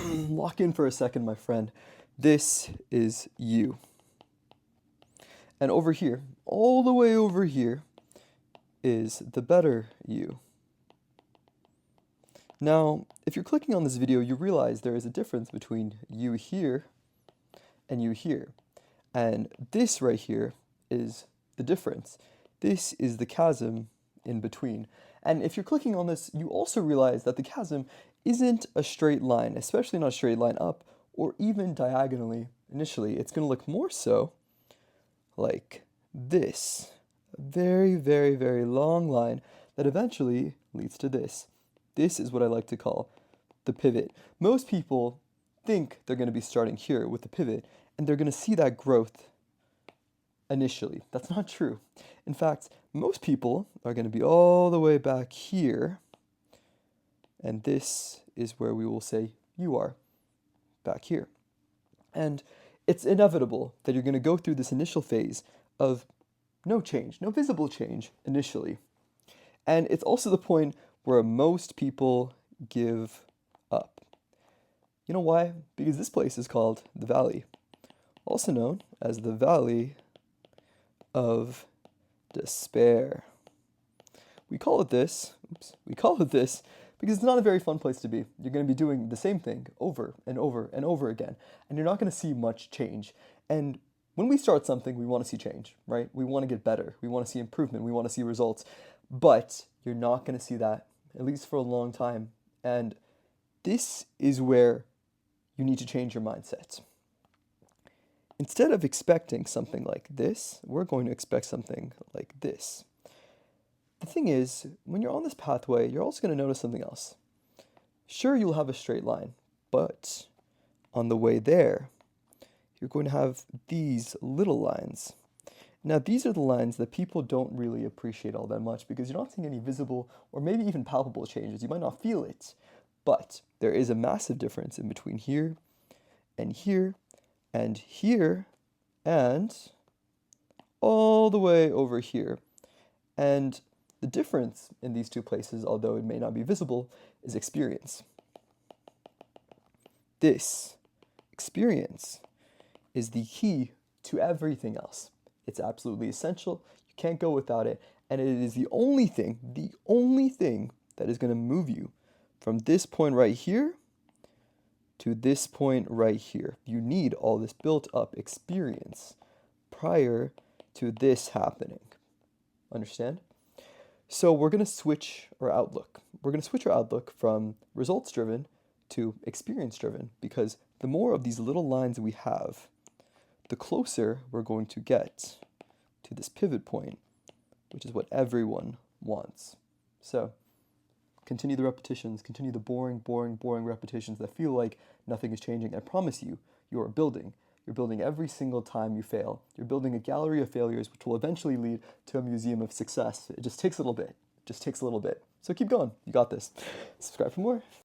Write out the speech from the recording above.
Lock in for a second, my friend. This is you. And over here, all the way over here, is the better you. Now, if you're clicking on this video, you realize there is a difference between you here and you here. And this right here is the difference. This is the chasm in between. And if you're clicking on this, you also realize that the chasm isn't a straight line, especially not a straight line up or even diagonally initially. It's going to look more so like this. A very, very, very long line that eventually leads to this. This is what I like to call the pivot. Most people think they're going to be starting here with the pivot, and they're going to see that growth initially. That's not true. In fact, most people are going to be all the way back here, and this is where we will say you are, back here. And it's inevitable that you're going to go through this initial phase of no change, no visible change initially. And it's also the point where most people give up. You know why? Because this place is called the Valley, also known as the Valley of Despair. We call it this because it's not a very fun place to be. You're going to be doing the same thing over and over and over again, and you're not going to see much change. And when we start something, we want to see change, right? We want to get better. We want to see improvement. We want to see results. But you're not going to see that, at least for a long time. And this is where you need to change your mindset. Instead of expecting something like this, we're going to expect something like this. The thing is, when you're on this pathway, you're also going to notice something else. Sure, you'll have a straight line, but on the way there, you're going to have these little lines. Now, these are the lines that people don't really appreciate all that much because you're not seeing any visible or maybe even palpable changes. You might not feel it, but there is a massive difference in between here and here and here and all the way over here. And the difference in these two places, although it may not be visible, is experience. This experience is the key to everything else. It's absolutely essential. You can't go without it. And it is the only thing that is going to move you from this point right here to this point right here. You need all this built up experience prior to this happening. Understand? So we're going to switch our outlook. We're going to switch our outlook from results driven to experience driven because the more of these little lines we have, the closer we're going to get to this pivot point, which is what everyone wants. So continue the repetitions, continue the boring repetitions that feel like nothing is changing. I promise you, you are building. You're building every single time you fail. You're building a gallery of failures, which will eventually lead to a museum of success. It just takes a little bit. So keep going. You got this. Subscribe for more.